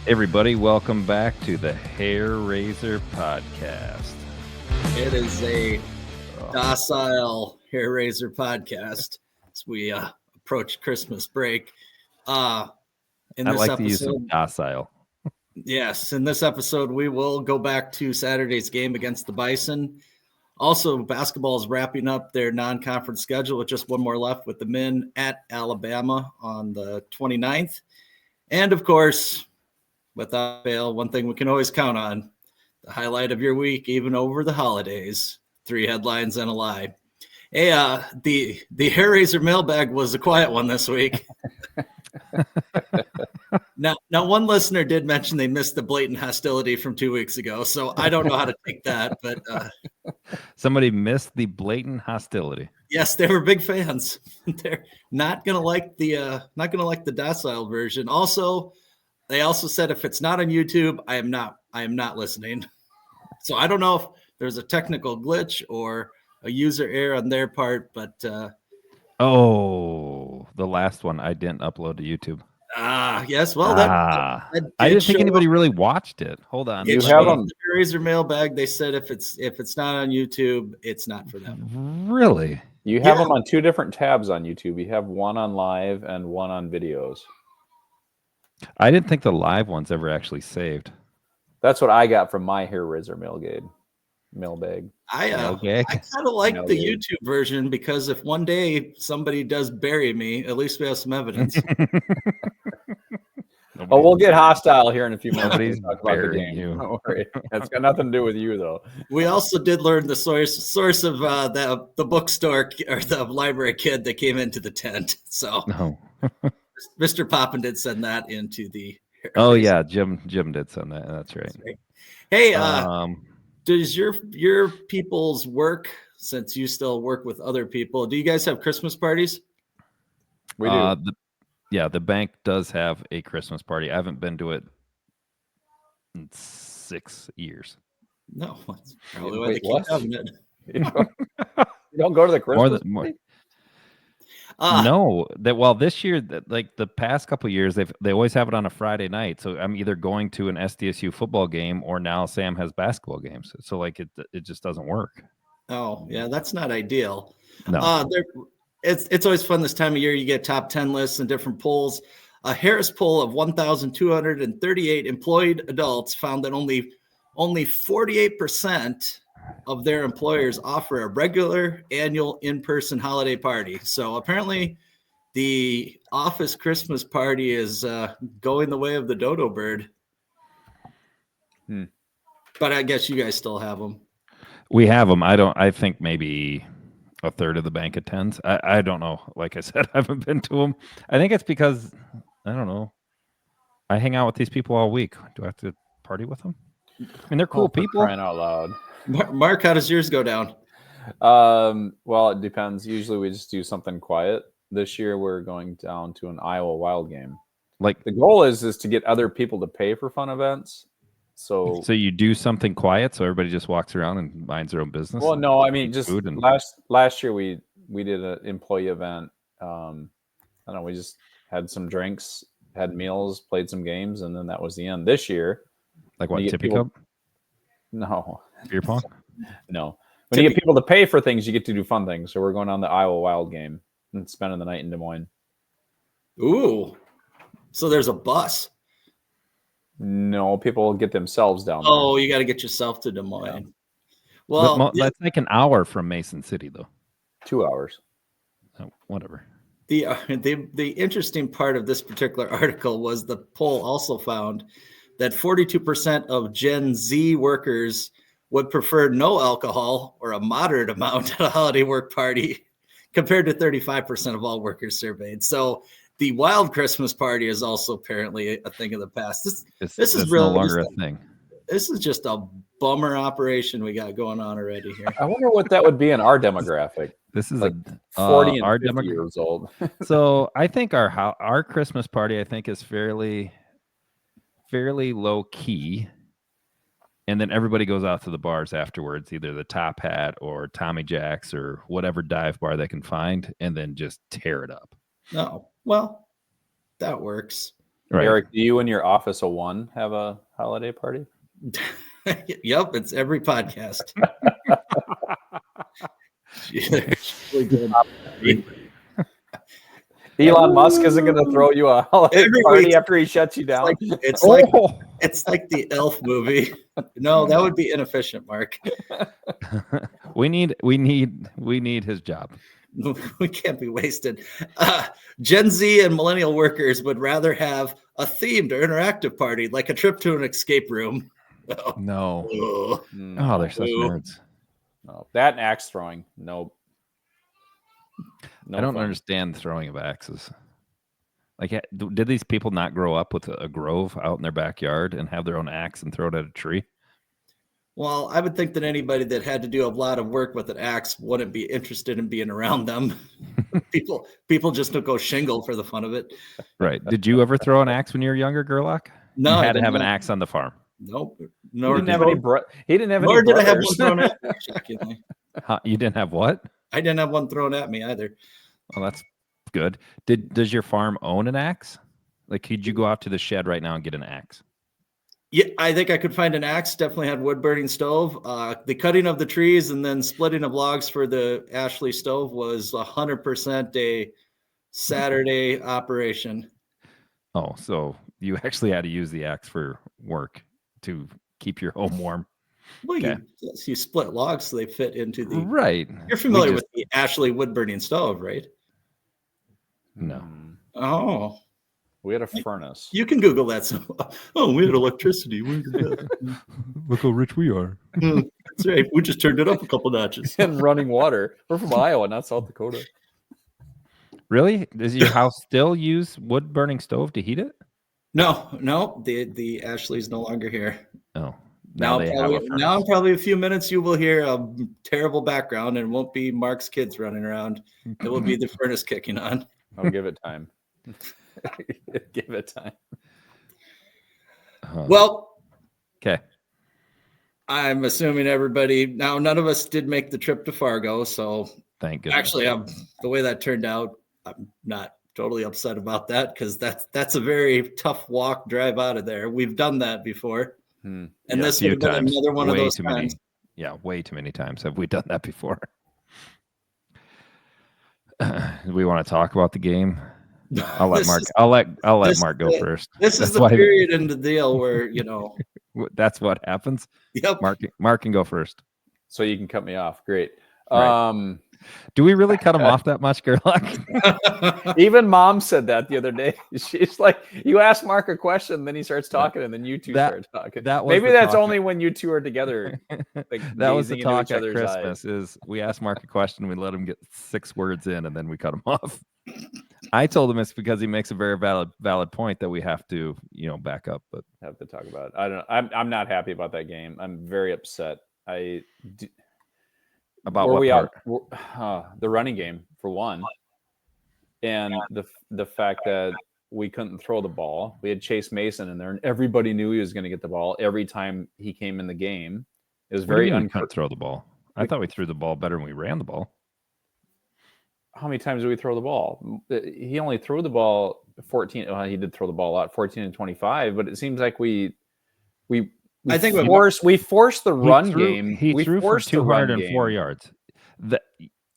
Everybody, welcome back to the Hair Raiser Podcast. It is a docile Hair Raiser podcast as we approach Christmas break. I like to use some docile. Yes, in this episode, we will go back to Saturday's game against the Bison. Also, basketball is wrapping up their non-conference schedule with just one more left with the men at Alabama on the 29th. And of course, without fail, one thing we can always count on, the highlight of your week, even over the holidays, 3 headlines and a lie. Hey, the Hair Raiser mailbag was a quiet one this week. Now, one listener did mention they missed the blatant hostility from 2 weeks ago, so I don't know how to take that. But somebody missed the blatant hostility. Yes, they were big fans. They're not gonna like the docile version. Also, they also said if it's not on YouTube, I am not listening. So I don't know if there's a technical glitch or a user error on their part, but the last one I didn't upload to YouTube. Yes. Well, I didn't think anybody really watched it. Hold on. You have them. The Razor mailbag. They said if it's not on YouTube, it's not for them. Really? You have them on 2 different tabs on YouTube. You have one on live and one on videos. I didn't think the live one's ever actually saved. That's what I got from my Hair Raiser mailbag. I kind of like the YouTube version because if one day somebody does bury me, at least we have some evidence. We'll get hostile here in a few minutes. Nobody's talk about the game. Don't worry. That's got nothing to do with you, though. We also did learn the source of the bookstore or the library kid that came into the tent. So Mr. Poppin did send that into the. Yeah, Jim did send that. That's right. Hey, does your people's work, since you still work with other people, do you guys have Christmas parties? We do. The bank does have a Christmas party. I haven't been to it in 6 years. No, that's probably why they keep having it. You don't go to the Christmas party? No, this year, like the past couple of years, they always have it on a Friday night. So I'm either going to an SDSU football game or now Sam has basketball games. So like it just doesn't work. Oh yeah, that's not ideal. No, it's always fun this time of year. You get top 10 lists and different polls. A Harris poll of 1,238 employed adults found that only 48% of their employers offer a regular annual in-person holiday party. So apparently the office Christmas party is going the way of the dodo bird. But I guess you guys still have them. We have them. I think maybe a third of the bank attends. I don't know. Like I said, I haven't been to them. I think it's because, I don't know, I hang out with these people all week. Do I have to party with them? I mean, they're cool people. Crying out loud. Mark, how does yours go down? Well, it depends. Usually we just do something quiet. This year we're going down to an Iowa Wild game. Like the goal is to get other people to pay for fun events. So you do something quiet, so everybody just walks around and minds their own business. Well, no, I mean just last year we did an employee event. I don't know. We just had some drinks, had meals, played some games, and then that was the end. This year, like what, Tippy Cup? No. Beer pong? No. When you get people to pay for things, you get to do fun things. So we're going on the Iowa Wild game and spending the night in Des Moines. Ooh. So there's a bus. No, people get themselves down there. Oh, you got to get yourself to Des Moines. Yeah. Well, that's like an hour from Mason City, though. 2 hours. Oh, whatever. The interesting part of this particular article was the poll also found that 42% of Gen Z workers would prefer no alcohol or a moderate amount at a holiday work party compared to 35% of all workers surveyed. So the wild Christmas party is also apparently a thing of the past. This is really no longer a thing. This is just a bummer operation we got going on already here. I wonder what that would be in our demographic. This is like 40 and our 50 years old. So I think our Christmas party, I think, is fairly low key. And then everybody goes out to the bars afterwards, either the Top Hat or Tommy Jack's or whatever dive bar they can find, and then just tear it up. Oh, well, that works. Right. Eric, do you and your Office of One have a holiday party? Yep, it's every podcast. Elon Musk isn't going to throw you a holiday party after he shuts you down. It's like the Elf movie. No, that would be inefficient, Mark. We need his job. We can't be wasted. Gen Z and millennial workers would rather have a themed or interactive party, like a trip to an escape room. No. Oh, They're such nerds. No, that and axe throwing. Nope. I don't understand the throwing of axes. Like, did these people not grow up with a grove out in their backyard and have their own axe and throw it at a tree? Well, I would think that anybody that had to do a lot of work with an axe wouldn't be interested in being around them. People just don't go shingle for the fun of it. Right. Did you ever throw an axe when you were younger, Gerlach? No, you had to have an axe on the farm. Nope. He didn't have any brothers. Nor did I have one thrown at me, shockingly. You didn't have what? I didn't have one thrown at me either. Well, that's good. Does your farm own an axe? Like, could you go out to the shed right now and get an axe? Yeah, I think I could find an axe. Definitely had wood burning stove. The cutting of the trees and then splitting of logs for the Ashley stove was 100% a Saturday operation. Oh, so you actually had to use the axe for work to keep your home warm. Well, okay. you split logs so they fit into the... Right. You're familiar with the Ashley wood burning stove, right? No. Oh. We had a furnace. You can Google that. Oh, we had electricity. Look how rich we are. That's right. We just turned it up a couple notches. And running water. We're from Iowa, not South Dakota. Really? Does your house still use wood burning stove to heat it? No. The Ashley's no longer here. Oh. Now in probably a few minutes you will hear a terrible background, and it won't be Mark's kids running around. It will be the furnace kicking on. I'll give it time. Give it time. Well, okay. I'm assuming everybody now. None of us did make the trip to Fargo, so thank goodness. Actually, the way that turned out, I'm not totally upset about that because that's a very tough drive out of there. We've done that before. And this would have been another one of those times. Way too many times have we done that before. Do we want to talk about the game? I'll let Mark. I'll let Mark go first. This is the period in the deal where that's what happens. Yep. Mark can go first. So you can cut me off. Great. Right. Do we really cut him off that much, Gerlach? Even Mom said that the other day. She's like, you ask Mark a question, then he starts talking, and then you two start talking. Maybe that's only when you two are together. Like, that was the talk at Christmas. Is we ask Mark a question, we let him get 6 words in, and then we cut him off. I told him it's because he makes a very valid point that we have to, back up. But have to talk about it. I don't know. I'm not happy about that game. I'm very upset. About what part? The running game for one, and the fact that we couldn't throw the ball. We had Chase Mason in there, and everybody knew he was going to get the ball every time he came in the game. It was very couldn't throw the ball. I thought we threw the ball better when we ran the ball. How many times did we throw the ball? He only threw the ball 14. He did throw the ball a lot, 14 and 25. But it seems like we forced the run game. He threw for 204 yards.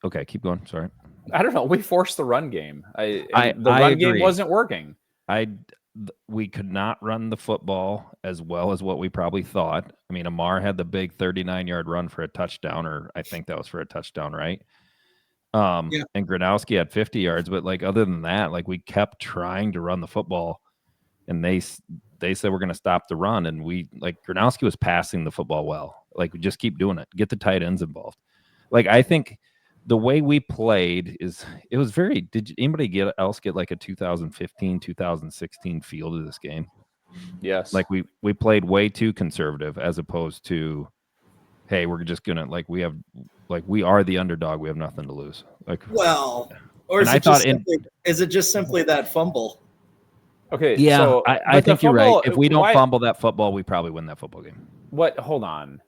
Okay, keep going. Sorry. I don't know. We forced the run game. The run game wasn't working. We could not run the football as well as what we probably thought. I mean, Amar had the big 39-yard run for a touchdown, or I think that was for a touchdown, right? And Gronowski had 50 yards, but other than that, we kept trying to run the football, and they said we're going to stop the run, and Gronowski was passing the football well. We just keep doing it. Get the tight ends involved. I think the way we played it was very. Did anybody else get a 2015, 2016 feel to this game? Yes. We played way too conservative as opposed to, hey, we're just gonna we are the underdog. We have nothing to lose. Or is it just simply that fumble? Okay. Yeah, so, I think you're right. If we don't fumble that football, we probably win that football game. Hold on.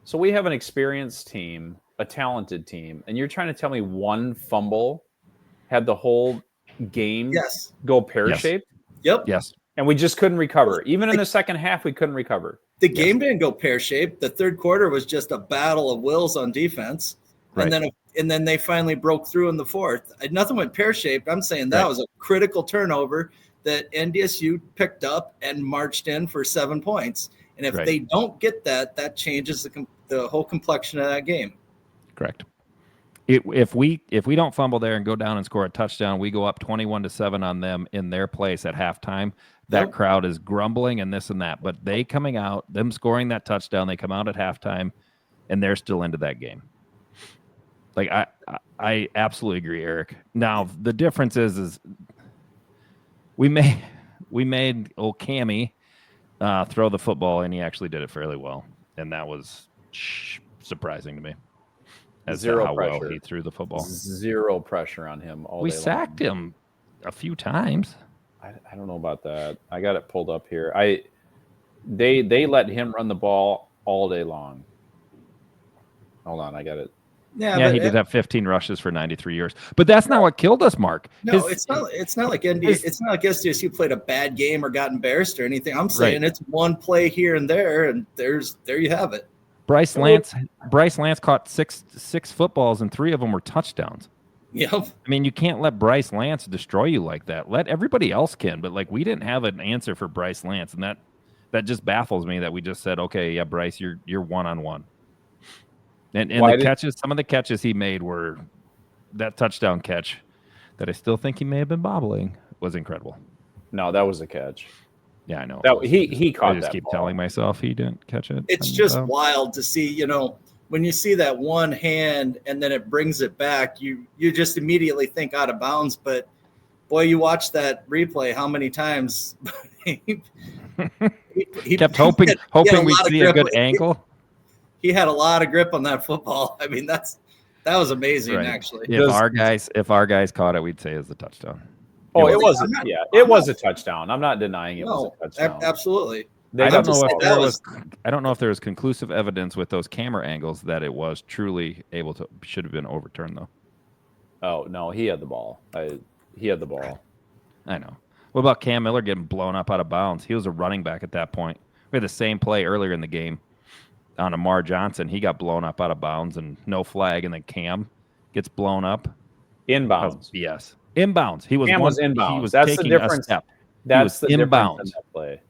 So we have an experienced team, a talented team, and you're trying to tell me one fumble had the whole game go pear-shaped? Yep. Yes. And we just couldn't recover. Even in the second half, we couldn't recover. The game didn't go pear-shaped. The third quarter was just a battle of wills on defense. Right. And then they finally broke through in the fourth. Nothing went pear-shaped. I'm saying that was a critical turnover that NDSU picked up and marched in for 7 points. And if they don't get that, that changes the whole complexion of that game. Correct. If we don't fumble there and go down and score a touchdown, we go up 21-7 on them in their place at halftime. That crowd is grumbling and this and that, but they coming out, them scoring that touchdown, they come out at halftime, and they're still into that game. Like I absolutely agree, Eric. Now the difference is we made old Cammy throw the football, and he actually did it fairly well, and that was surprising to me. As Zero how pressure. Well he threw the football. Zero pressure on him all we day sacked long. him a few times. I don't know about that. I got it pulled up here. They let him run the ball all day long. Hold on, I got it. Yeah, he did have 15 rushes for 93 yards, but that's not what killed us, Mark. No, it's not like it's not like SDSU played a bad game or got embarrassed or anything. I'm saying it's one play here and there, and there you have it. Bryce Lance caught six footballs, and 3 of them were touchdowns. Yep. I mean, you can't let Bryce Lance destroy you like that. Let everybody else can, but like we didn't have an answer for Bryce Lance, and that just baffles me that we just said, okay, yeah, Bryce, you're one-on-one. And some of the catches he made were that touchdown catch that I still think he may have been bobbling was incredible. No, that was a catch. Yeah, I know. He caught that. I just keep telling myself he didn't catch it. It's just wild to see, when you see that one hand and then it brings it back, you just immediately think out of bounds. But boy, you watch that replay, how many times he kept hoping we'd see a good angle. He had a lot of grip on that football. I mean, that was amazing, actually. If our guys caught it, we'd say it's a touchdown. Oh, it was a touchdown. I'm not denying it was a touchdown. Absolutely. I don't know if there was conclusive evidence with those camera angles that it was truly should have been overturned though. Oh no, he had the ball. He had the ball. I know. What about Cam Miller getting blown up out of bounds? He was a running back at that point. We had the same play earlier in the game on Amar Johnson. He got blown up out of bounds and no flag, and then Cam gets blown up. Inbounds. Yes. Inbounds. Cam was inbounds. He was That's taking the difference. a step. That's the inbounds. difference in that play.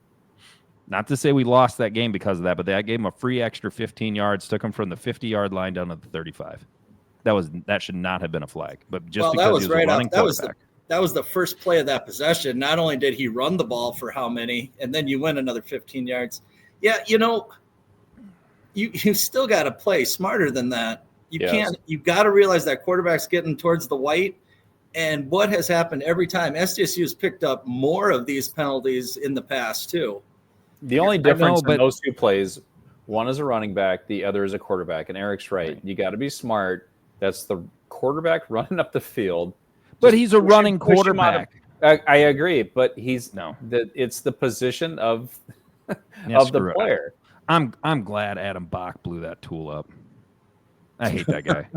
Not to say we lost that game because of that, but that gave him a free extra 15 yards, took him from the 50-yard line down to the 35. That should not have been a flag, but just because he was a running quarterback. That was the first play of that possession. Not only did he run the ball for how many, and then you win another 15 yards. Yeah, you still got to play smarter than that. You've got to realize that quarterback's getting towards the white. And what has happened every time, SDSU has picked up more of these penalties in the past too. The only difference in those two plays, one is a running back, the other is a quarterback. And Eric's right. You got to be smart. That's the quarterback running up the field. But he's a running quarterback. I agree, but it's the position of the player. I'm glad Adam Bach blew that tool up. I hate that guy.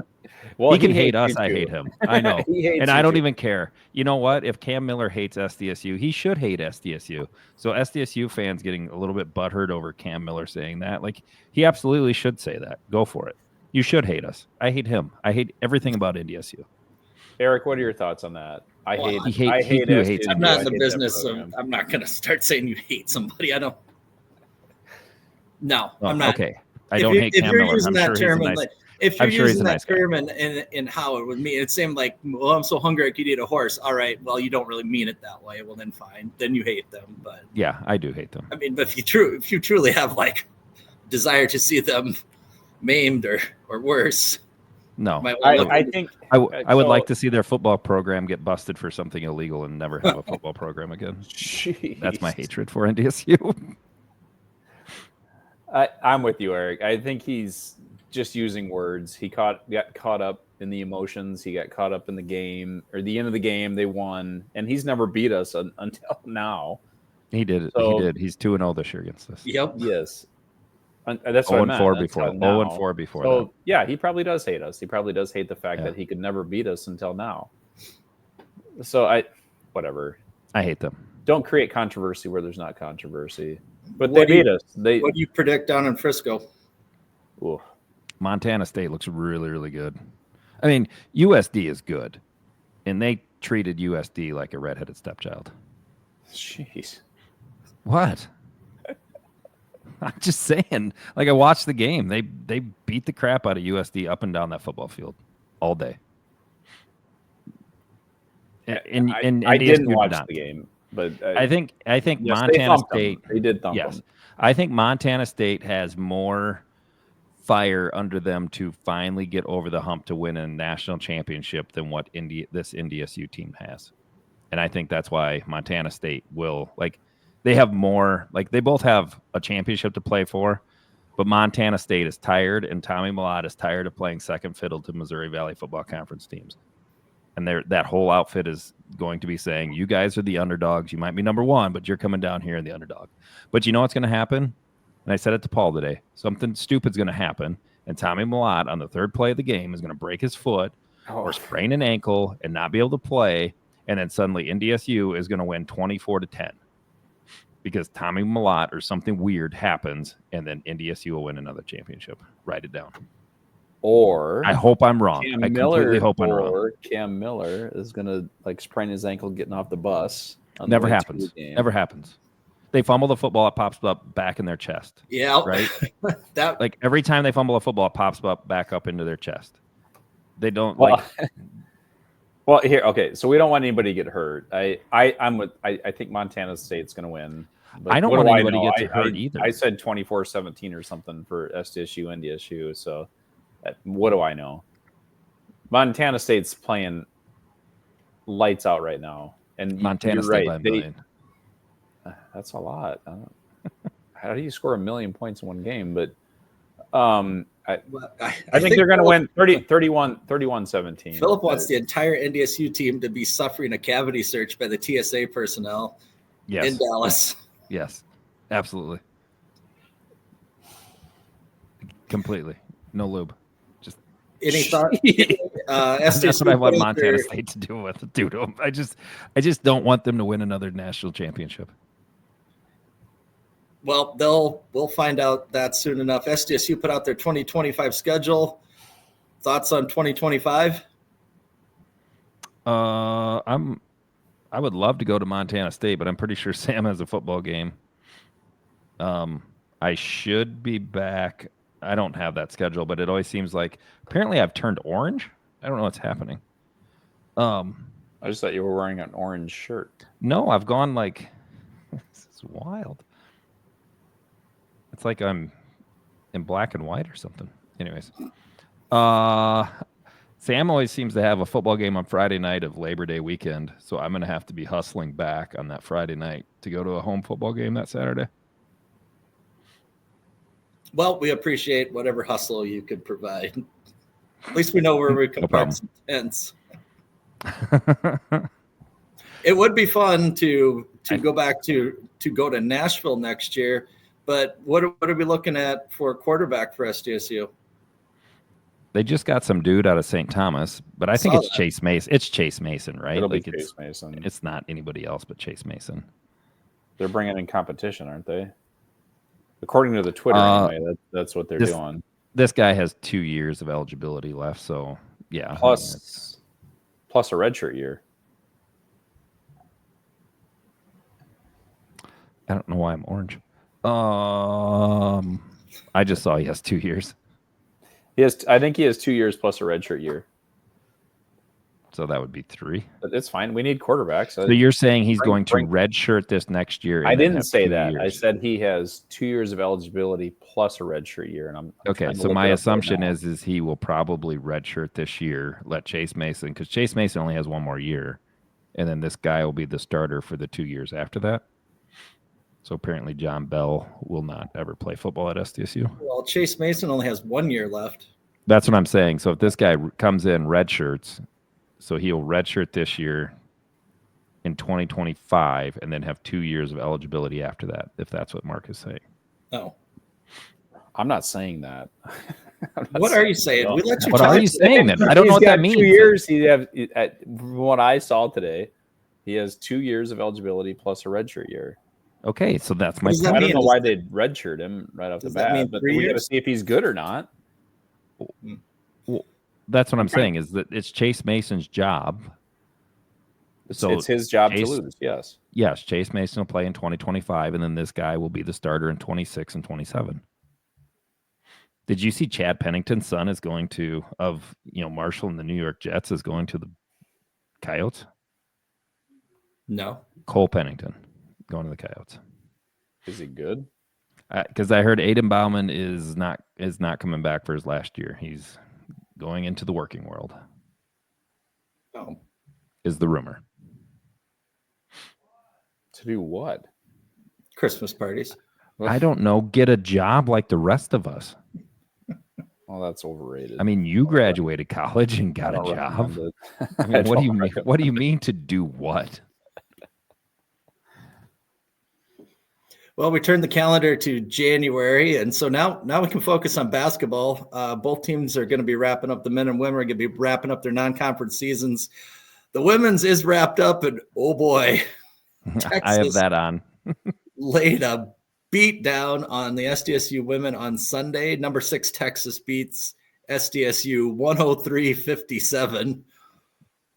Well, he can hate us. I hate him. I know. And I don't even care. You know what? If Cam Miller hates SDSU, he should hate SDSU. So SDSU fans getting a little bit butthurt over Cam Miller saying that, like, he absolutely should say that. Go for it. You should hate us. I hate him. I hate everything about NDSU. Eric, what are your thoughts on that? I hate SDSU. I'm not in the business of. I'm not going to start saying you hate somebody. I don't. No, I'm not. Okay. I don't hate Cam Miller. Using that term, if you're using that nice term in how it would mean, it seemed like, well, I'm so hungry I could eat a horse. All right, well, you don't really mean it that way. Well, then fine. Then you hate them. But yeah, I do hate them. I mean, but if you truly have like desire to see them maimed or worse, no, I think I would like to see their football program get busted for something illegal and never have a football program again. Jeez. That's my hatred for NDSU. I'm with you, Eric. I think he's just using words. He got caught up in the emotions. He got caught up in the game, or the end of the game. They won, and he's never beat us until now. He did. He did. He's 2-0 this year against us. Yep. Yes. That's what I meant. 0-4 before. 0-4 before. So yeah, he probably does hate us. He probably does hate the fact that he could never beat us until now. So whatever. I hate them. Don't create controversy where there's not controversy. But What they do beat us. What do you predict down in Frisco? Ooh. Montana State looks really, really good. I mean, USD is good, and they treated USD like a redheaded stepchild. Jeez. What? I'm just saying. Like, I watched the game. They beat the crap out of USD up and down that football field all day. And I didn't watch the game, but I think yes, Montana State. They did thump yes, them. I think Montana State has more fire under them to finally get over the hump to win a national championship than what this NDSU team has, and I think that's why Montana State will they have more. Like, they both have a championship to play for, but Montana State is tired, and Tommy Mellott is tired of playing second fiddle to Missouri Valley Football Conference teams. And that whole outfit is going to be saying, you guys are the underdogs. You might be number one, but you're coming down here in the underdog. But you know what's going to happen? And I said it to Paul today. Something stupid's going to happen. And Tommy Mellott on the third play of the game is going to break his foot or sprain an ankle and not be able to play. And then suddenly NDSU is going to win 24-10 because Tommy Mellott or something weird happens. And then NDSU will win another championship. Write it down. Or I hope I'm wrong. I completely hope I'm wrong. Or Cam Miller is gonna sprain his ankle getting off the bus. Never happens. Never happens. They fumble the football, it pops up back in their chest. Yeah, right. That every time they fumble a football, it pops up back up into their chest. They don't Well, here, okay. So we don't want anybody to get hurt. I think Montana State's gonna win. But I don't want anybody to get hurt either. I said 24-17 or something for SDSU, NDSU. So. What do I know? Montana State's playing lights out right now, and Montana State by $1 million. That's a lot. How do you score 1 million points in one game? But I think they're going to win 31-17. Philip wants the entire NDSU team to be suffering a cavity search by the TSA personnel in Dallas. Yes, absolutely, completely, no lube. Any thought? That's what I want Montana State to do to them. I just don't want them to win another national championship. Well, we'll find out that soon enough. SDSU put out their 2025 schedule. Thoughts on 2025? I would love to go to Montana State, but I'm pretty sure Sam has a football game. I should be back. I don't have that schedule, but it always seems like apparently I've turned orange. I don't know what's happening. I just thought you were wearing an orange shirt. No, I've gone this is wild. It's like I'm in black and white or something. Anyways, Sam always seems to have a football game on Friday night of Labor Day weekend, so I'm going to have to be hustling back on that Friday night to go to a home football game that Saturday. Well, we appreciate whatever hustle you could provide. At least we know where we can park some tents. It would be fun to go back to go to Nashville next year, but what are we looking at for a quarterback for SDSU? They just got some dude out of St. Thomas, but I think it's Chase Mason. It's Chase Mason, right? It'll be Chase Mason. It's not anybody else but Chase Mason. They're bringing in competition, aren't they? According to the Twitter, anyway, that's what they're doing. This guy has 2 years of eligibility left, so yeah. Plus a redshirt year. I don't know why I'm orange. I just saw he has 2 years. I think he has 2 years plus a redshirt year. So that would be 3. But it's fine. We need quarterbacks. So you're saying he's going to redshirt this next year? I didn't say that. I said he has 2 years of eligibility plus a redshirt year. And I'm okay. So my assumption is he will probably redshirt this year. Let Chase Mason, because Chase Mason only has 1 more year, and then this guy will be the starter for the 2 years after that. So apparently John Bell will not ever play football at SDSU. Well, Chase Mason only has 1 year left. That's what I'm saying. So if this guy comes in redshirts, so he'll redshirt this year in 2025 and then have 2 years of eligibility after that, if that's what Mark is saying. Oh. I'm not saying that. What are you saying? We let you what are you saying then? I don't know what that means. 2 years. From what I saw today, He has 2 years of eligibility plus a redshirt year. Okay, so that's my does that point. I don't mean? know why they'd redshirt him right off the Does that mean bat, but 3 we got to years? see if he's good or not. Well, that's what I'm saying is that it's Chase Mason's job. It's his job Chase- to lose. Yes. Yes, Chase Mason will play in 2025, and then this guy will be the starter in 26 and 27. Did you see Chad Pennington's son is going to Marshall and the New York Jets is going to the Coyotes? No. Cole Pennington going to the Coyotes. Is he good? Because I heard Aiden Bauman is not coming back for his last year. He's going into the working world. Oh. Is the rumor. To do what? Christmas parties. I don't know. Get a job like the rest of us. Well, that's overrated. I mean, you graduated college and got a job. I mean, what do you mean? What do you mean to do what? Well, we turned the calendar to January, and so now we can focus on basketball. Both teams are going to be wrapping up. The men and women are going to be wrapping up their non-conference seasons. The women's is wrapped up, and oh boy, Texas I have that on. laid a beat down on the SDSU women on Sunday. Number 6 Texas beats SDSU 103-57.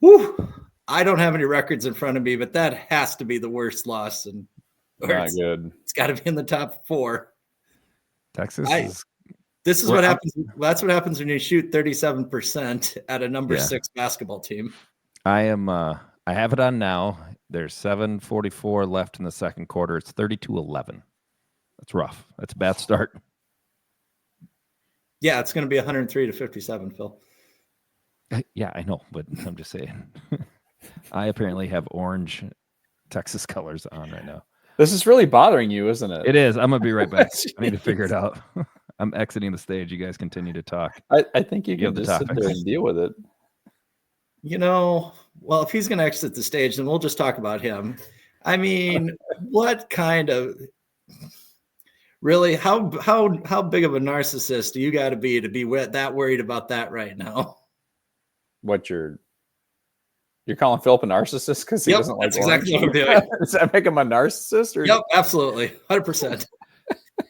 Woo! I don't have any records in front of me, but that has to be the worst loss. And Not good. It's got to be in the top 4. Texas This is what happens. That's what happens when you shoot 37% at a number 6 basketball team. I have it on now. There's 7:44 left in the second quarter. It's 32-11. That's rough. That's a bad start. Yeah, it's going to be 103-57, Phil. Yeah, I know, but I'm just saying. I apparently have orange Texas colors on right now. This is really bothering you, isn't it? It is. I'm going to be right back. I need to figure it out. I'm exiting the stage. You guys continue to talk. I think you can just sit there and deal with it. Well, if he's going to exit the stage, then we'll just talk about him. I mean, what kind of really how big of a narcissist do you got to be that worried about that right now? What you're calling Philip a narcissist because he doesn't like that's exactly what I'm doing. Does that make him a narcissist? Or yep, absolutely, 100%.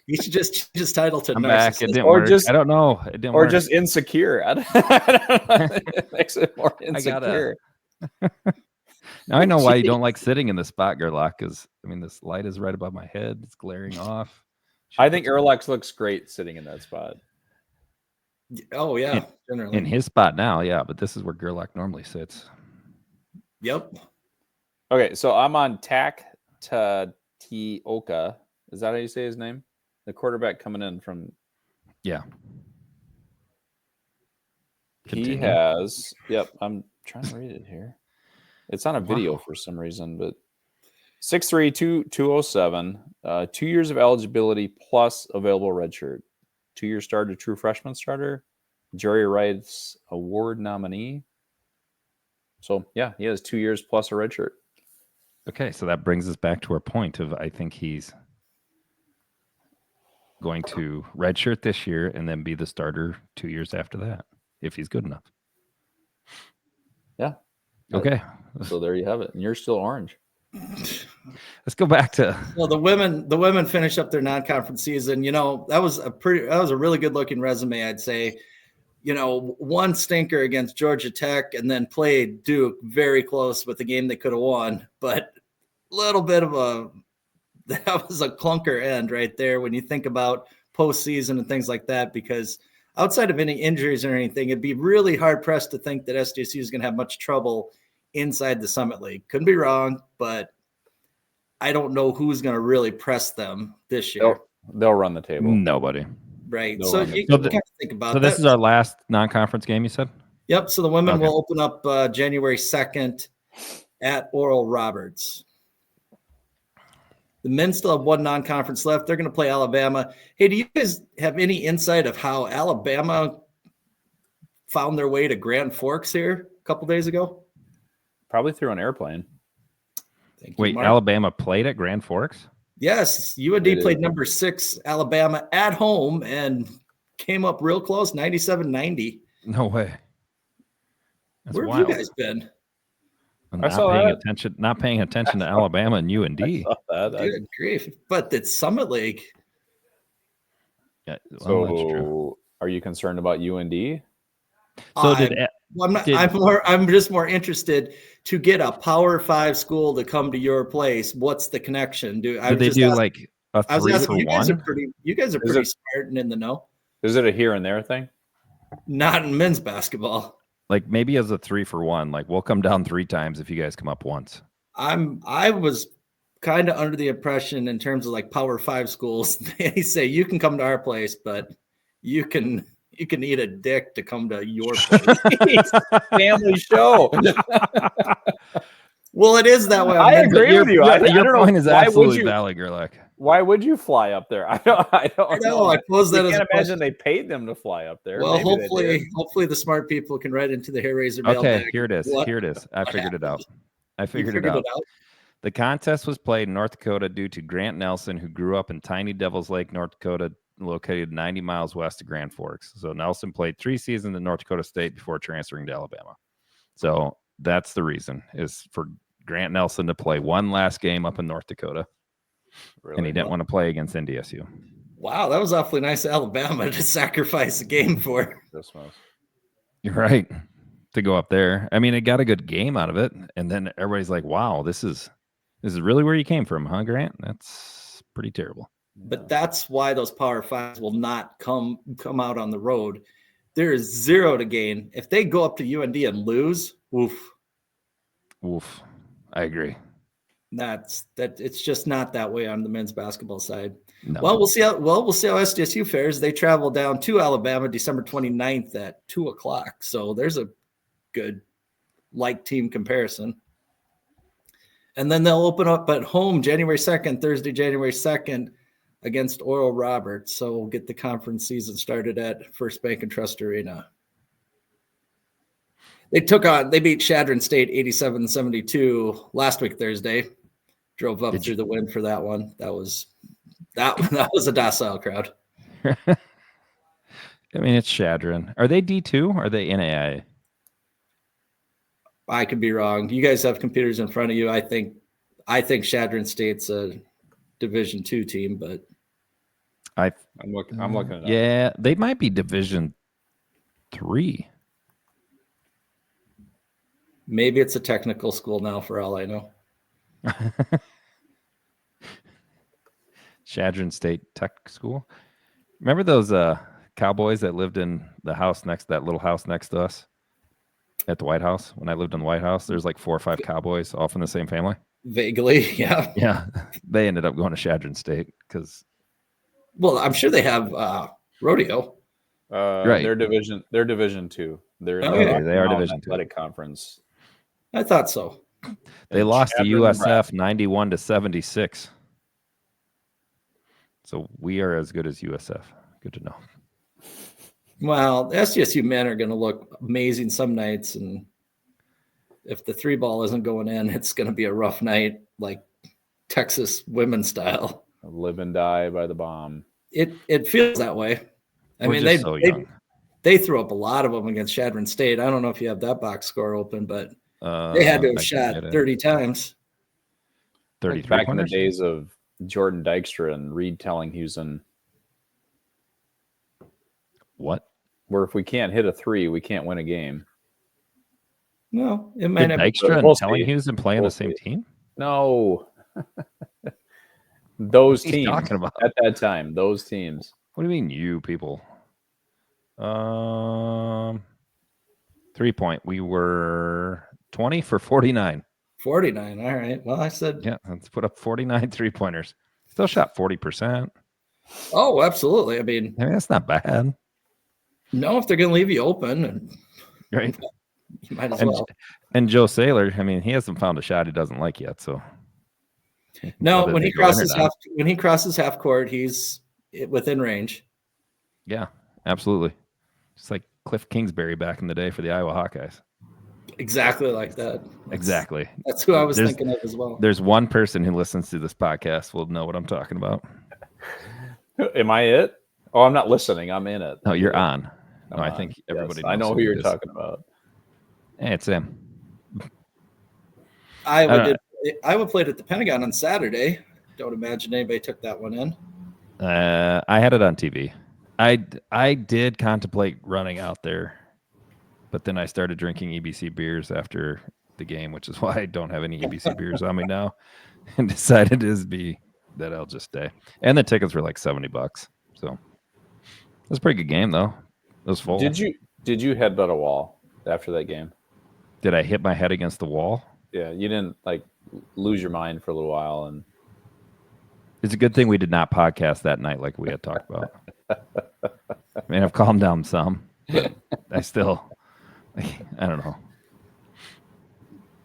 You should just change his title to I'm narcissist. back. It didn't work. I don't know. It didn't work. Or just insecure. I don't know. It makes it more insecure. Now I know why you don't like sitting in the spot, Gerlach, because I mean this light is right above my head. It's glaring off. I think Gerlach looks great sitting in that spot. Oh yeah, generally in his spot now, yeah, but this is where Gerlach normally sits. Yep. Okay, so I'm on Tioka. Is that how you say his name? The quarterback coming in from. Yeah. He has. Yep, I'm trying to read it here. It's on a video for some reason, but 6'3", 207, 2 years of eligibility plus available redshirt. 2-year starter, true freshman starter, Jerry Rice Award nominee. So, yeah, he has 2 years plus a redshirt. Okay, so that brings us back to our point of I think he's going to redshirt this year and then be the starter 2 years after that, if he's good enough. Yeah. Okay. So there you have it. And you're still orange. Let's go back to the women finish up their non-conference season. That was a really good looking resume, I'd say. One stinker against Georgia Tech and then played Duke very close with the game they could have won, but a little bit of that was a clunker end right there when you think about postseason and things like that, because outside of any injuries or anything, it'd be really hard pressed to think that SDSU is going to have much trouble inside the Summit League. Could be wrong, but I don't know who's going to really press them this year. They'll run the table. Nobody. Right. They'll So you kind of think about that. So this is our last non-conference game, you said? Yep. So the women will open up January 2nd at Oral Roberts. The men still have one non-conference left. They're going to play Alabama. Hey, do you guys have any insight of how Alabama found their way to Grand Forks here a couple days ago? Probably through an airplane. Wait, Alabama played at Grand Forks? Yes, UND played number 6 Alabama at home and came up real close, 97-90. No way. That's Where wild. have you guys been? Not paying attention to Alabama and UND. I saw that. Good grief! But it's Summit League. Yeah, well, that's true. So, are you concerned about UND? So I'm just more interested to get a Power 5 school to come to your place. What's the connection? Did they do like a 3-for-1? You guys are pretty smart and in the know. Is it a here and there thing? Not in men's basketball. Like maybe as a 3-for-1, like we'll come down 3 times if you guys come up once. I was kind of under the impression in terms of like Power 5 schools, they say you can come to our place, but you can eat a dick to come to your place. Family show. Well, it is that way. I agree with you. Your point is absolutely valid, Gerlach. Why would you fly up there? I don't know. I pose that. I can't imagine they paid them to fly up there. Well, hopefully the smart people can write into the Hair Razor mail. Okay, here it is. I figured it out. The contest was played in North Dakota due to Grant Nelson, who grew up in tiny Devil's Lake, North Dakota, located 90 miles west of Grand Forks. So Nelson played 3 seasons at North Dakota State before transferring to Alabama. So that's the reason, is for Grant Nelson to play one last game up in North Dakota. Really? And he didn't want to play against NDSU. Wow, that was awfully nice of Alabama to sacrifice a game for. You're right. To go up there. I mean, it got a good game out of it. And then everybody's like, wow, this is really where you came from, huh, Grant? That's pretty terrible. But that's why those Power 5s will not come out on the road. There is 0 to gain. If they go up to UND and lose, oof. I agree. It's just not that way on the men's basketball side. No. Well, we'll see how SDSU fares. They travel down to Alabama December 29th at 2:00. So there's a good like team comparison. And then they'll open up at home Thursday, January 2nd against Oral Roberts. So we'll get the conference season started at First Bank and Trust Arena. They beat Chadron State 87-72 last week, Thursday. Drove up through the wind for that one. That was a docile crowd. I mean, it's Chadron. Are they D2? Or are they NAIA? I could be wrong. You guys have computers in front of you. I think Chadron State's a Division II team, but I'm looking it up. Yeah, they might be Division III. Maybe it's a technical school now, for all I know. Chadron State Tech School. Remember those cowboys that lived in that little house next to us at the White House? When I lived in the White House, there's like 4 or 5 cowboys, all from the same family. Vaguely, yeah. Yeah, they ended up going to Chadron State because. Well, I'm sure they have rodeo. Right. They're Division II. They are Division II. Athletic conference. I thought so. They lost to USF 91-76. So we are as good as USF. Good to know. Well, the SDSU men are going to look amazing some nights, and if the 3-ball isn't going in, it's going to be a rough night, like Texas women's style. Live and die by the bomb. It feels that way. I mean, they threw up a lot of them against Chadron State. I don't know if you have that box score open, but they had to have shot 30 times. 33 back in the days of Jordan Dykstra and Reed Tellinghusen. What? Where if we can't hit a 3, we can't win a game. No, it might have. Dykstra and Tellinghusen play on the same team? No. Those teams talking about? At that time, those teams. What do you mean, you people? 3-point. We were 20 for 49. 49. All right. Well, I said. Yeah, let's put up 49 3-pointers. Still shot 40%. Oh, absolutely. I mean, that's not bad. No, if they're going to leave you open, right? You might as well. And Joe Saylor, I mean, he hasn't found a shot he doesn't like yet. So no, when he crosses half court, he's within range. Yeah, absolutely. Just like Cliff Kingsbury back in the day for the Iowa Hawkeyes. Exactly like that. Exactly. That's who I was thinking of as well. There's one person who listens to this podcast will know what I'm talking about. Am I it? Oh, I'm not listening. I'm in it. No, you're on. No, I think everybody knows I know who you're talking about. Hey, it's him. Iowa played at the Pentagon on Saturday. Don't imagine anybody took that one in. I had it on TV. I did contemplate running out there, but then I started drinking EBC beers after the game, which is why I don't have any EBC beers on me now, and decided that I'll just stay. And the tickets were like $70, so it was a pretty good game though. It was full. Did you headbutt a wall after that game? Did I hit my head against the wall? Yeah, you didn't like lose your mind for a little while, and it's a good thing we did not podcast that night like we had talked about. I mean, I've calmed down some, but I still, I don't know.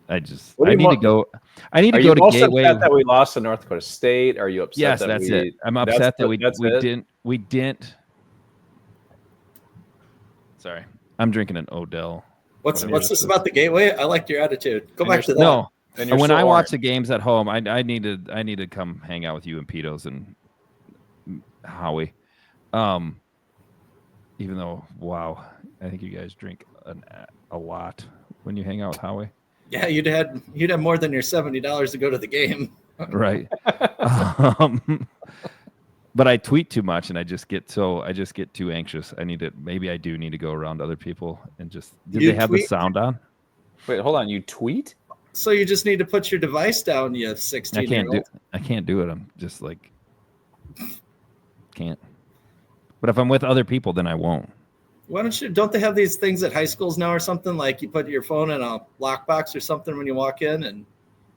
I need to go. I need to go to Gateway. Are you upset that we lost to North Dakota State? Are you upset? Yes, that's it. I'm upset that we didn't. Sorry, I'm drinking an Odell. What's this about the Gateway? I liked your attitude. Go back to that. No, when I watch the games at home, I need to come hang out with you and Pitos and Howie. Even though, wow, I think you guys drink a lot when you hang out with Howie. Yeah, you'd have more than your $70 to go to the game. Right. But I tweet too much and I just get too anxious. Maybe I do need to go around other people and just, did they have the sound on? Wait, hold on. You tweet? So you just need to put your device down, you 16-year-old. I can't do it. I'm just like, can't. But if I'm with other people, then I won't. Why don't they have these things at high schools now or something? Like you put your phone in a lockbox or something when you walk in and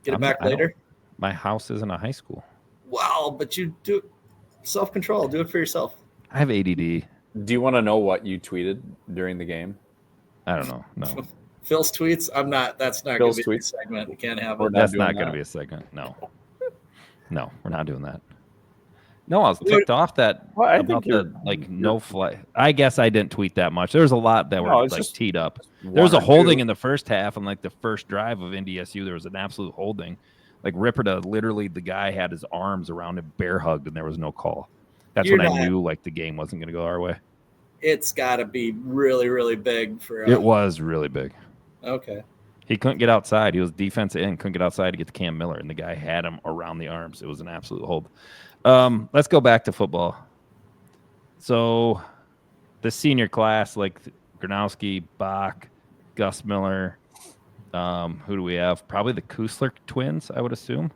get it back later? My house isn't a high school. Wow, but you do self-control. Do it for yourself. I have ADD. Do you want to know what you tweeted during the game? I don't know. No. Phil's tweets? That's not going to be a segment. We can't have it. That's not going to be a segment. No. No, we're not doing that. No, I was ticked off no flight. I guess I didn't tweet that much. There was a lot that were teed up. There was a holding in the first half on like the first drive of NDSU. There was an absolute holding. Like Ripperda, literally the guy had his arms around him, bear hugged, and there was no call. That's when I knew like the game wasn't going to go our way. It's got to be really, really big for. It was really big. Okay. He couldn't get outside. He was defensive end, couldn't get outside to get to Cam Miller, and the guy had him around the arms. It was an absolute hold. Let's go back to football. So the senior class, like Gronowski, Bach, Gus Miller, who do we have? Probably the Kusler twins, I would assume.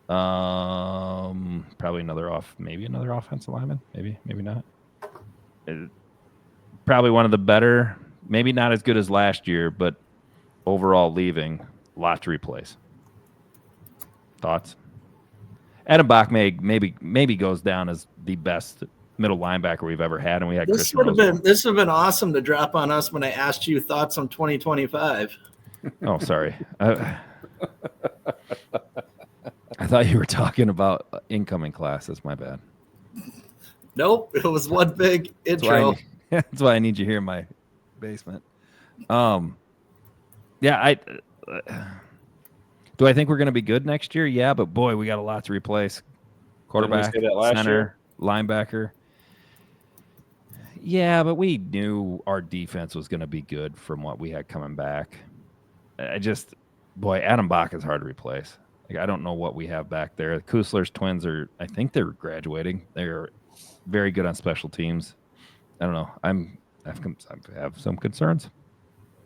Probably another offensive lineman. Maybe not. Probably one of the better, maybe not as good as last year, but overall leaving, lot to replace. Thoughts? Adam Bach maybe goes down as the best middle linebacker we've ever had, and we had this would have been awesome to drop on us when I asked you thoughts on 2025. Oh, sorry. I thought you were talking about incoming classes. My bad. Nope, it was one big intro. That's why I need you here in my basement. Yeah, do I think we're going to be good next year? Yeah, but boy, we got a lot to replace. Quarterback, center, linebacker. Yeah, but we knew our defense was going to be good from what we had coming back. Adam Bach is hard to replace. Like, I don't know what we have back there. The Kusler's twins I think they're graduating. They're very good on special teams. I don't know. I have some concerns.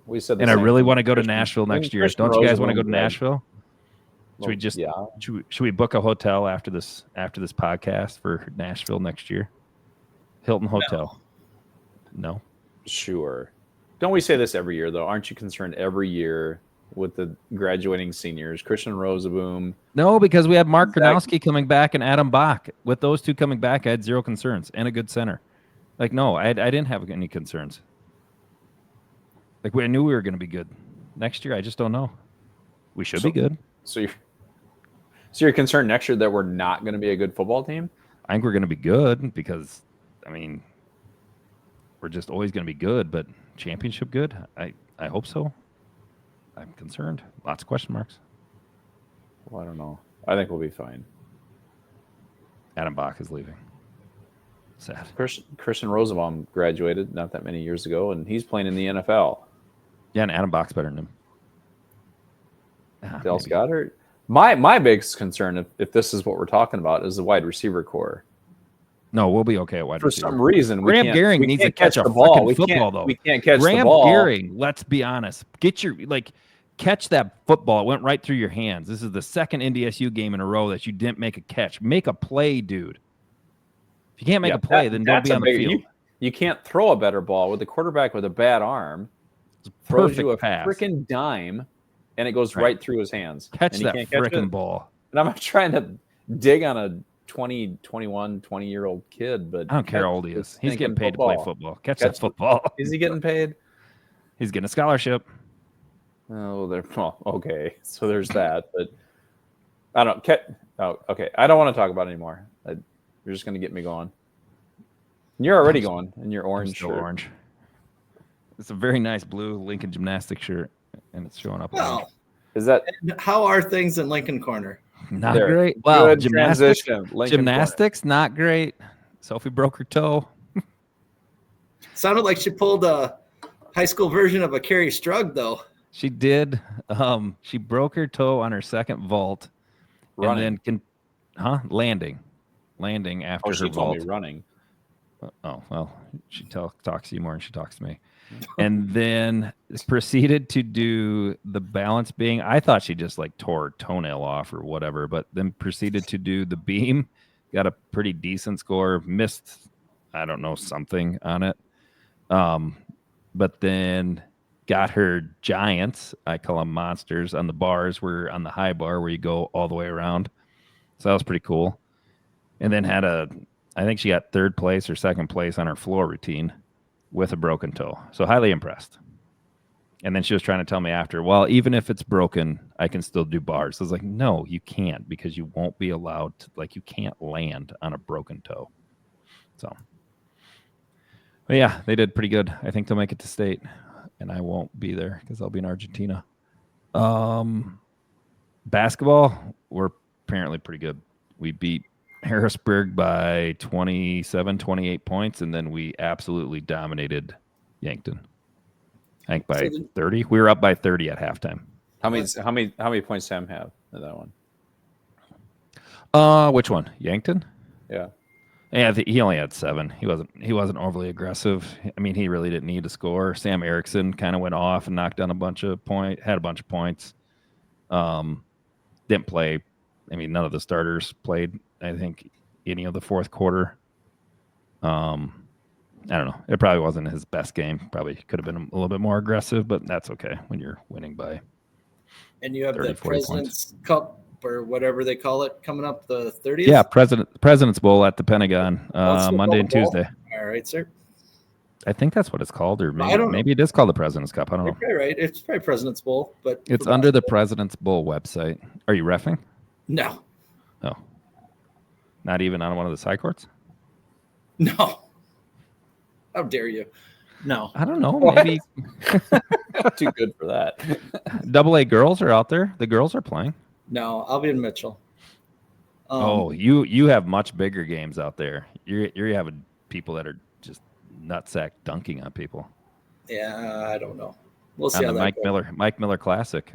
We said, and I really want to go to Nashville next year. Don't you guys want to go to Nashville? Should we book a hotel after this podcast for Nashville next year? Hilton Hotel. No. Sure. Don't we say this every year though? Aren't you concerned every year with the graduating seniors, Christian Rosaboom? No, because we have Mark Gronowski coming back and Adam Bach. With those two coming back, I had zero concerns and a good center. Like, no, I didn't have any concerns. Like, I knew we were going to be good next year. I just don't know. We should be good. So you're concerned next year that we're not going to be a good football team? I think we're going to be good because, I mean, we're just always going to be good. But championship good? I hope so. I'm concerned. Lots of question marks. Well, I don't know. I think we'll be fine. Adam Bach is leaving. Sad. Christian Rosenbaum graduated not that many years ago, and he's playing in the NFL. Yeah, and Adam Bach's better than him. Dallas Goedert. My biggest concern, if this is what we're talking about, is the wide receiver core. No, we'll be okay at wide receiver. For some reason, Graham Gehring needs to catch a freaking football, though. We can't catch Graham the ball. Gehring, let's be honest. Catch that football. It went right through your hands. This is the second NDSU game in a row that you didn't make a catch. Make a play, dude. If you can't make a play, then don't be on the field. You can't throw a better ball with a quarterback with a bad arm. Throws you a freaking dime, and it goes right through his hands. Catch that freaking ball. And I'm not trying to dig on a 20-year-old kid, but I don't care how old he is. He's getting paid to play football. Catch that football. Is he getting paid? He's getting a scholarship. Oh, okay. So there's that, but I don't. Okay. I don't want to talk about it anymore. You're just going to get me going. You're already going in your orange shirt. Orange. It's a very nice blue Lincoln Gymnastics shirt, and it's showing up. Well, is that how are things in Lincoln Corner? Not great. Well, gymnastics, Corner. Not great. Sophie broke her toe. Sounded like she pulled a high school version of a Carrie Strug, though. She did. She broke her toe on her second vault, and then landing after her vault. Told me running. Oh, well, she talks to you more than she talks to me. And then proceeded to do the balance beam. I thought she just tore her toenail off or whatever, but then proceeded to do the beam. Got a pretty decent score. Missed, I don't know, something on it. But then got her giants. I call them monsters on the bars. We're on the high bar where you go all the way around. So that was pretty cool. And then I think she got third place or second place on her floor routine with a broken toe. So highly impressed. And then she was trying to tell me after, well, even if it's broken, I can still do bars. I was like, no, you can't, because you won't be allowed to, you can't land on a broken toe. So, but yeah, they did pretty good. I think they'll make it to state, and I won't be there because I'll be in Argentina. Basketball, we're apparently pretty good. We beat Harrisburg by 28 points, and then we absolutely dominated Yankton. I think by 30. We were up by 30 at halftime. How many points Sam have in that one? Which one? Yankton? Yeah. Yeah, he only had 7. He wasn't overly aggressive. I mean, he really didn't need to score. Sam Erickson kind of went off and knocked down had a bunch of points. Didn't play. I mean, none of the starters played, I think, any of the fourth quarter. I don't know. It probably wasn't his best game. Probably could have been a little bit more aggressive, but that's okay when you're winning by. And you have 30, the President's Cup or whatever they call it coming up the 30th. Yeah, President's Bowl at the Pentagon Monday and Tuesday. All right, sir. I think that's what it's called, or maybe it is called the President's Cup. I don't know. You're probably right. It's probably President's Bowl, but it's under the President's Bowl website. Are you reffing? No. Oh. Not even on one of the side courts? No. How dare you? No. I don't know. Maybe too good for that. AA girls are out there. The girls are playing. No, I'll be in Mitchell. You have much bigger games out there. You're having people that are just nutsack dunking on people. Yeah, I don't know. We'll see on how the that Mike Miller Classic.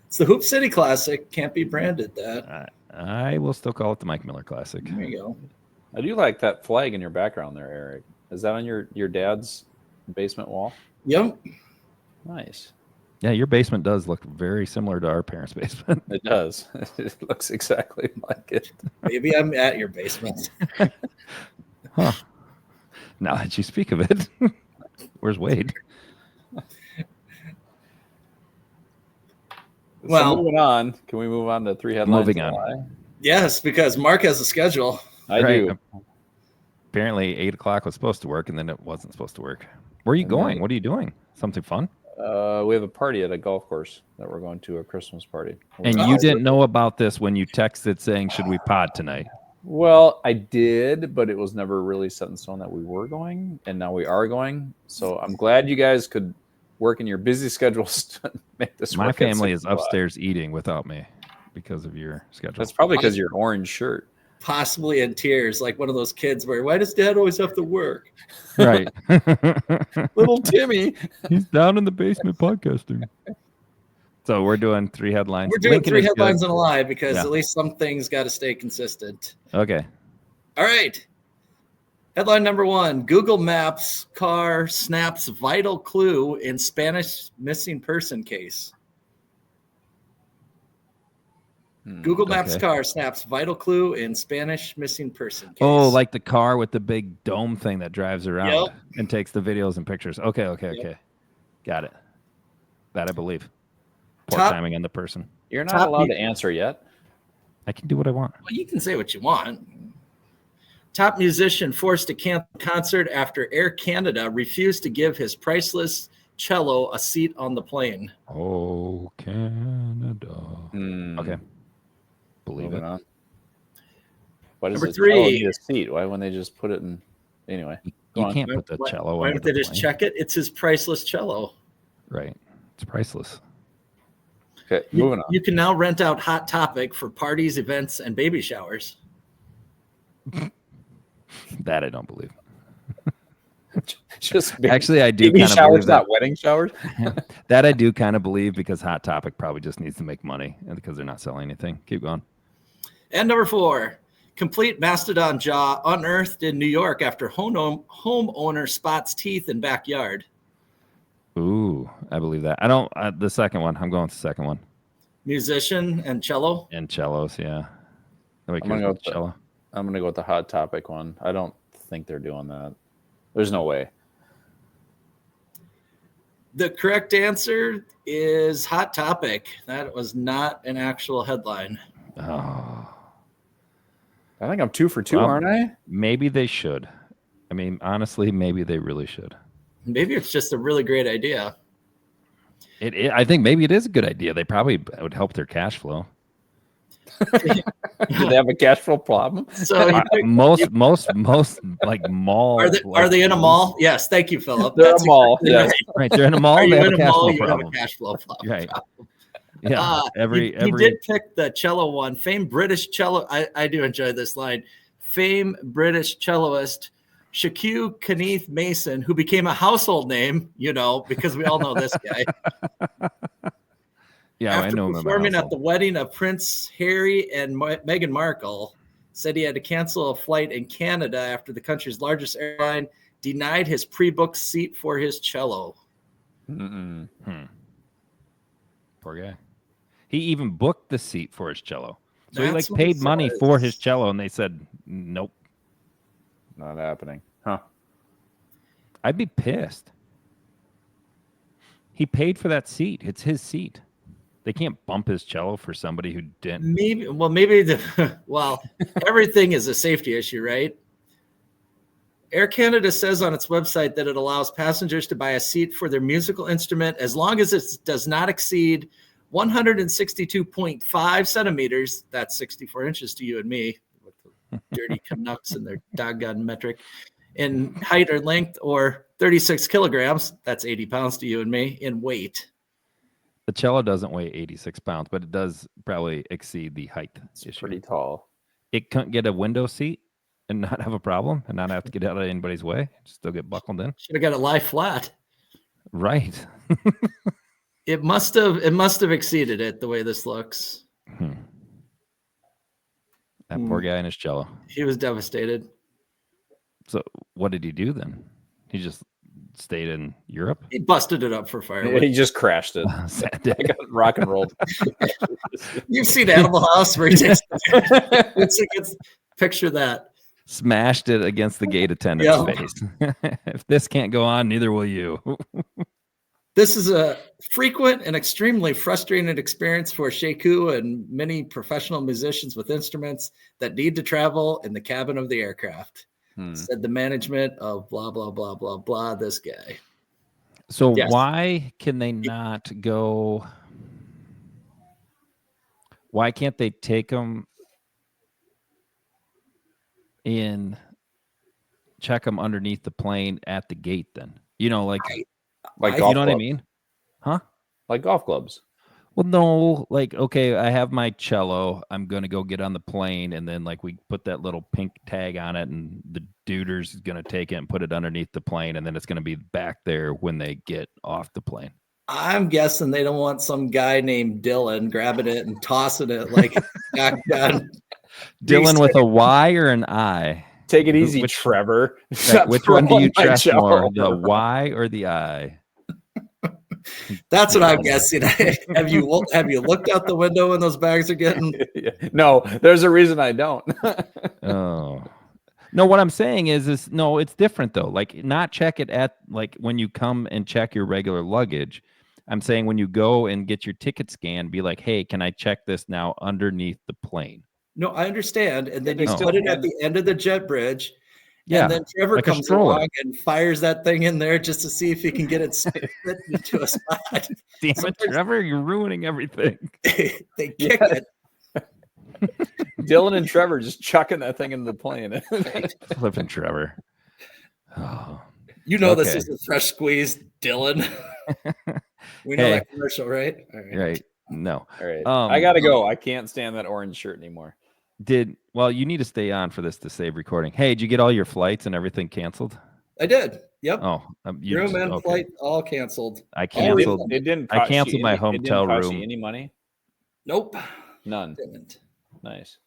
It's the Hoop City Classic. Can't be branded that. I will still call it the Mike Miller Classic. There you go. I do like that flag in your background there, Eric. Is that on your dad's basement wall? Yep. Nice. Yeah, your basement does look very similar to our parents' basement. It does. It looks exactly like it. Maybe I'm at your basement. Huh. Now that you speak of it, where's Wade? Well, so moving on. Can we move on to 3 headlines? Moving on. Yes, because Mark has a schedule. I do. Apparently 8 o'clock was supposed to work, and then it wasn't supposed to work. Where are you going? What are you doing? Something fun? We have a party at a golf course that we're going to, a Christmas party. And you didn't know about this when you texted saying, should we pod tonight? Well, I did, but it was never really set in stone that we were going, and now we are going. So I'm glad you guys could work in your busy schedules to make this work. My family is upstairs eating without me because of your schedule. That's probably because of your orange shirt. Possibly in tears, like one of those kids where, why does Dad always have to work? Right. Little Timmy. He's down in the basement podcasting. So we're doing 3 headlines. We're doing Lincoln 3 is headlines good. and a lie because at least some things got to stay consistent. Okay. All right. Headline number 1, Google Maps car snaps vital clue in Spanish missing person case. Google Maps car snaps vital clue in Spanish missing person case. Oh, like the car with the big dome thing that drives around and takes the videos and pictures. Okay. Got it. That I believe. Poor timing on the person. You're not allowed to answer yet. I can do what I want. Well, you can say what you want. Top musician forced to cancel concert after Air Canada refused to give his priceless cello a seat on the plane. Oh, Canada. Okay. Believe it. What is Number it? 3. Need a seat. Why wouldn't they just put it in? Anyway, you can't put the cello. Why don't they just check it? It's his priceless cello. Right. It's priceless. Okay, moving on. You can now rent out Hot Topic for parties, events, and baby showers. That I don't believe. Actually, I do kind of showers, believe that. not wedding showers. That I do kind of believe because Hot Topic probably just needs to make money and because they're not selling anything. Keep going. And number 4, complete mastodon jaw unearthed in New York after homeowner spots teeth in backyard. Ooh, I believe that. I don't. The second one. I'm going with the second one. Musician and cello. And cellos, yeah. I'm gonna go with cello. I'm gonna go with the Hot Topic one. I don't think they're doing that. There's no way. The correct answer is Hot Topic. That was not an actual headline. Oh. I think I'm 2 for 2, aren't I? Maybe they should. I mean, honestly, maybe they really should. Maybe it's just a really great idea. I think maybe it is a good idea. They probably would help their cash flow. Do they have a cash flow problem? So most like mall. Are they in a mall? Yes, thank you, Philip. They're a mall. Yes. Right. They're in a mall. They have a cash flow problem. You have a cash flow problem. Right. Yeah. Every did pick the cello one. Famed British cello. I do enjoy this line. Famed British celloist Shaquille Kenneth Mason, who became a household name, because we all know this guy. Yeah, After I know him. Performing at the wedding of Prince Harry and Meghan Markle, said he had to cancel a flight in Canada after the country's largest airline denied his pre-booked seat for his cello. Poor guy. He even booked the seat for his cello. So That's he paid money for his cello, and they said, nope. Not happening. Huh. I'd be pissed. He paid for that seat. It's his seat. They can't bump his cello for somebody who didn't. Maybe everything is a safety issue, right? Air Canada says on its website that it allows passengers to buy a seat for their musical instrument as long as it does not exceed 162.5 centimeters. That's 64 inches to you and me, with the dirty Canucks and their doggone metric, in height or length, or 36 kilograms. That's 80 pounds to you and me in weight. The cello doesn't weigh 86 pounds, but it does probably exceed the height issue. Pretty tall. It couldn't get a window seat and not have a problem and not have to get out of anybody's way. Still get buckled in. Should have got it lie flat. Right. It must have exceeded it the way this looks. That poor guy in his cello. He was devastated. So what did he do then? He just stayed in Europe? He busted it up for firewood. He just crashed it. Rock and rolled. You've seen Animal House where he takes picture that. Smashed it against the gate attendant's face. If this can't go on, neither will you. This is a frequent and extremely frustrating experience for Sheku and many professional musicians with instruments that need to travel in the cabin of the aircraft. Said the management of blah, blah, blah, blah, blah, this guy. So why can they not go? Why can't they take them in, check them underneath the plane at the gate then? like you know what I mean? Huh? Like golf clubs. Well, no, okay, I have my cello. I'm going to go get on the plane, and then, we put that little pink tag on it, and the duder's going to take it and put it underneath the plane, and then it's going to be back there when they get off the plane. I'm guessing they don't want some guy named Dylan grabbing it and tossing it like shotgun. Dylan with a Y or an I? Take it easy, Trevor. Right, which one do you trust more, the Y or the I? That's what I'm guessing. Have you looked out the window when those bags are getting? No, there's a reason I don't. Oh. No, what I'm saying is no, it's different though. Like, not check it at, like, when you come and check your regular luggage. I'm saying when you go and get your ticket scanned, be like, hey, can I check this now underneath the plane? No, I understand. And then you put it at the end of the jet bridge. Yeah. And then Trevor like comes along and fires that thing in there just to see if he can get it fit into a spot. Damn it, Trevor, you're ruining everything. They kick it. Dylan and Trevor just chucking that thing into the plane. Flipping Trevor. Oh. You know, this is a fresh squeeze, Dylan. We know that commercial, right? All right. Right. No. All right. I got to go. I can't stand that orange shirt anymore. Well, you need to stay on for this to save recording. Hey, did you get all your flights and everything canceled? I did. Yep. Oh, room and flight all canceled. I canceled. I canceled my hotel room. Any money? Nope. None. Didn't. Nice.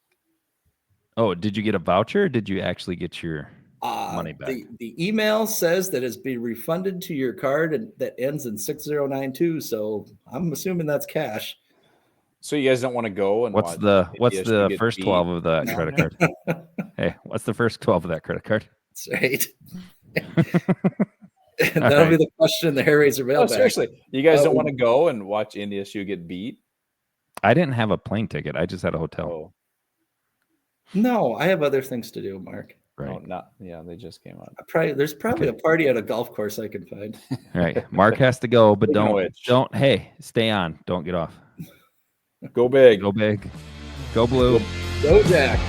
Oh, did you get a voucher? Or did you actually get your money back? The email says that it's been refunded to your card and that ends in 6092. So I'm assuming that's cash. So you guys don't want to go and what's the first 12 of that credit card? Hey, what's the first 12 of that credit card? That's right. That'll be the question in the Hair Raiser mailbag. Seriously, you guys don't want to go and watch SDSU get beat? I didn't have a plane ticket. I just had a hotel. Oh. No, I have other things to do, Mark. Right. Oh, they just came out. There's probably a party at a golf course I can find. Right. Mark has to go, but don't. Hey, stay on. Don't get off. Go big. Go big. Go blue. Go Jack.